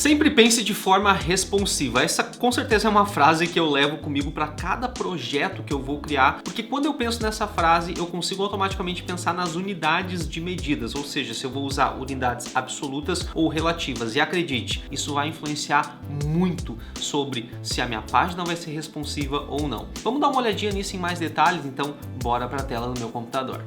Sempre pense de forma responsiva. Essa com certeza é uma frase que eu levo comigo para cada projeto que eu vou criar, porque quando eu penso nessa frase, eu consigo automaticamente pensar nas unidades de medidas, ou seja, se eu vou usar unidades absolutas ou relativas. E acredite, isso vai influenciar muito sobre se a minha página vai ser responsiva ou não. Vamos dar uma olhadinha nisso em mais detalhes, então bora para a tela do meu computador.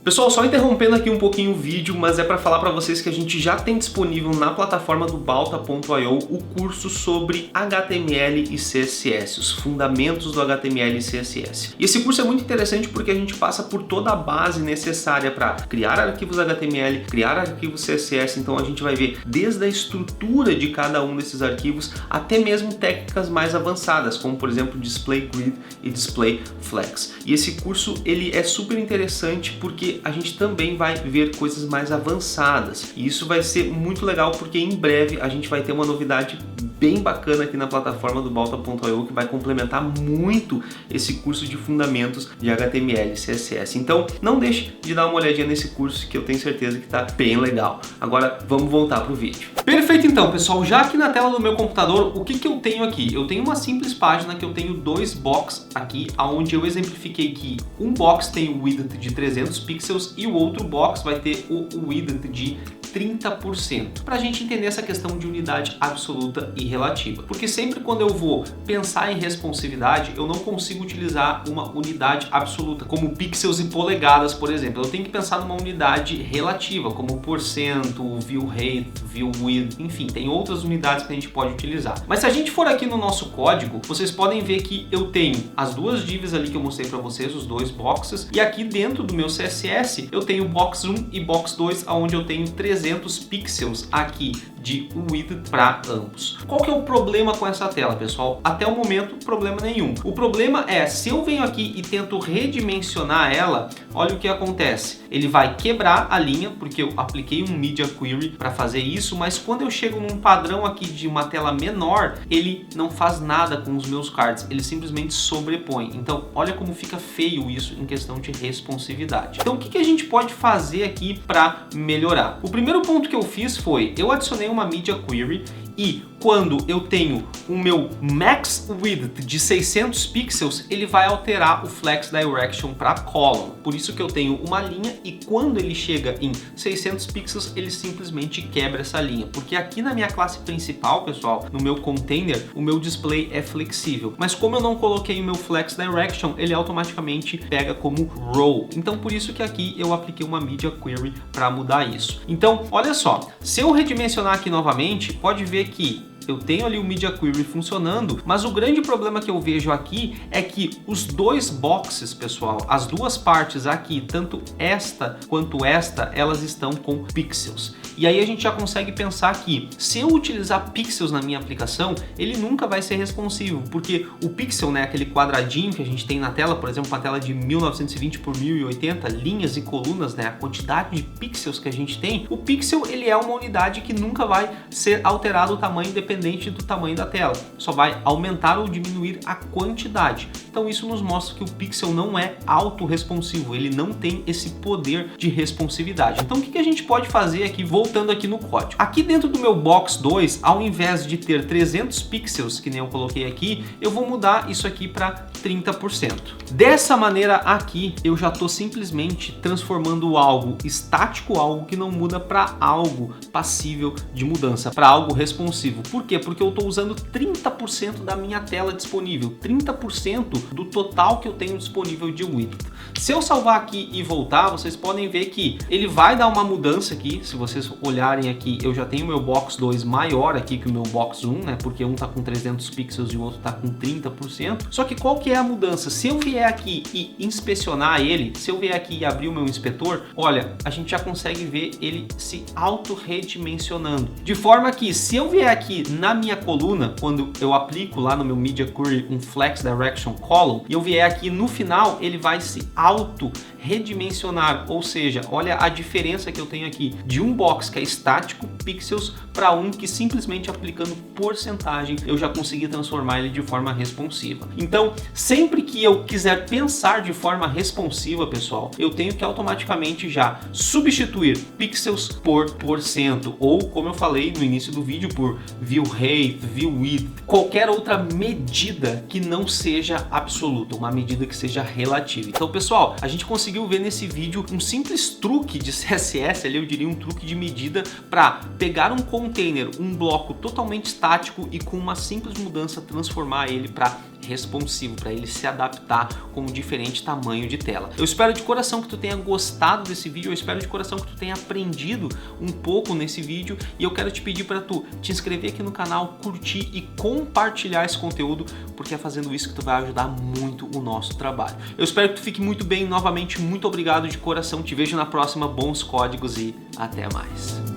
Pessoal, só interrompendo aqui um pouquinho o vídeo, mas é para falar para vocês que a gente já tem disponível na plataforma do Balta.io o curso sobre HTML e CSS, os fundamentos do HTML e CSS. E esse curso é muito interessante porque a gente passa por toda a base necessária para criar arquivos HTML, criar arquivos CSS, então a gente vai ver desde a estrutura de cada um desses arquivos até mesmo técnicas mais avançadas, como por exemplo Display Grid e Display Flex. E esse curso ele é super interessante porque a gente também vai ver coisas mais avançadas. E isso vai ser muito legal porque em breve a gente vai ter uma novidade bem bacana aqui na plataforma do Balta.io que vai complementar muito esse curso de fundamentos de HTML e CSS. Então não deixe de dar uma olhadinha nesse curso que eu tenho certeza que está bem legal. Agora vamos voltar para o vídeo. Perfeito então, pessoal, já aqui na tela do meu computador, o que eu tenho aqui? Eu tenho uma simples página que eu tenho dois box aqui, onde eu exemplifiquei que um box tem o width de 300 pixels e o outro box vai ter o width de 30%, para a gente entender essa questão de unidade absoluta e relativa. Porque sempre quando eu vou pensar em responsividade, eu não consigo utilizar uma unidade absoluta, como pixels e polegadas, por exemplo. Eu tenho que pensar numa unidade relativa, como porcento, view rate, view width, enfim, tem outras unidades que a gente pode utilizar. Mas se a gente for aqui no nosso código, vocês podem ver que eu tenho as duas divs ali que eu mostrei para vocês, os dois boxes, e aqui dentro do meu CSS eu tenho box 1 e box 2, onde eu tenho 300 pixels aqui de width para ambos. Qual que é o problema com essa tela, pessoal? Até o momento, problema nenhum. O problema é, se eu venho aqui e tento redimensionar ela, olha o que acontece. Ele vai quebrar a linha, porque eu apliquei um Media Query para fazer isso, mas quando eu chego num padrão aqui de uma tela menor, ele não faz nada com os meus cards, ele simplesmente sobrepõe. Então, olha como fica feio isso em questão de responsividade. Então, o que a gente pode fazer aqui para melhorar? O primeiro ponto que eu fiz foi, eu adicionei uma Media Query e quando eu tenho o meu max width de 600 pixels, ele vai alterar o flex direction para column. Por isso que eu tenho uma linha e quando ele chega em 600 pixels, ele simplesmente quebra essa linha. Porque aqui na minha classe principal, pessoal, no meu container, o meu display é flexível. Mas como eu não coloquei o meu flex direction, ele automaticamente pega como row. Então por isso que aqui eu apliquei uma Media Query para mudar isso. Então, olha só, se eu redimensionar aqui novamente, pode ver que eu tenho ali o Media Query funcionando, mas o grande problema que eu vejo aqui é que os dois boxes, pessoal, as duas partes aqui, tanto esta quanto esta, elas estão com pixels. E aí a gente já consegue pensar que se eu utilizar pixels na minha aplicação, ele nunca vai ser responsivo, porque o pixel, né, aquele quadradinho que a gente tem na tela, por exemplo, uma tela de 1920 por 1080, linhas e colunas, né, a quantidade de pixels que a gente tem, o pixel ele é uma unidade que nunca vai ser alterado o tamanho independente do tamanho da tela, só vai aumentar ou diminuir a quantidade. Então isso nos mostra que o pixel não é autorresponsivo, ele não tem esse poder de responsividade. Então o que a gente pode fazer aqui, voltando aqui no código? Aqui dentro do meu box 2, ao invés de ter 300 pixels, que nem eu coloquei aqui, eu vou mudar isso aqui para 30%. Dessa maneira aqui, eu já estou simplesmente transformando algo estático, algo que não muda, para algo passível de mudança, para algo responsivo. Por quê? Porque eu estou usando 30% da minha tela disponível, 30% do total que eu tenho disponível de width. Se eu salvar aqui e voltar, vocês podem ver que ele vai dar uma mudança aqui. Se vocês olharem aqui, eu já tenho meu box 2 maior aqui que o meu box 1, né? Porque um está com 300 pixels e o outro está com 30%. Só que qual que é a mudança? Se eu vier aqui e inspecionar ele, se eu vier aqui e abrir o meu inspetor, olha, a gente já consegue ver ele se auto-redimensionando. De forma que se eu vier aqui na minha coluna, quando eu aplico lá no meu Media Query um Flex Direction Column, e eu vier aqui no final, ele vai se auto-redimensionar, ou seja, olha a diferença que eu tenho aqui de um box que é estático, pixels, para um que simplesmente aplicando porcentagem eu já consegui transformar ele de forma responsiva. Então, Sempre que eu quiser pensar de forma responsiva, pessoal, eu tenho que automaticamente já substituir pixels por porcento, ou como eu falei no início do vídeo, por view rate, view width, qualquer outra medida que não seja absoluta, uma medida que seja relativa. Então, pessoal, a gente conseguiu ver nesse vídeo um simples truque de CSS, ali eu diria um truque de medida, para pegar um container, um bloco totalmente estático e com uma simples mudança transformar ele para responsivo, para ele se adaptar com um diferente tamanho de tela. Eu espero de coração que tu tenha gostado desse vídeo, eu espero de coração que tu tenha aprendido um pouco nesse vídeo, e eu quero te pedir para tu te inscrever aqui no canal, curtir e compartilhar esse conteúdo, porque é fazendo isso que tu vai ajudar muito o nosso trabalho. Eu espero que tu fique muito bem, novamente muito obrigado de coração, te vejo na próxima, bons códigos e até mais.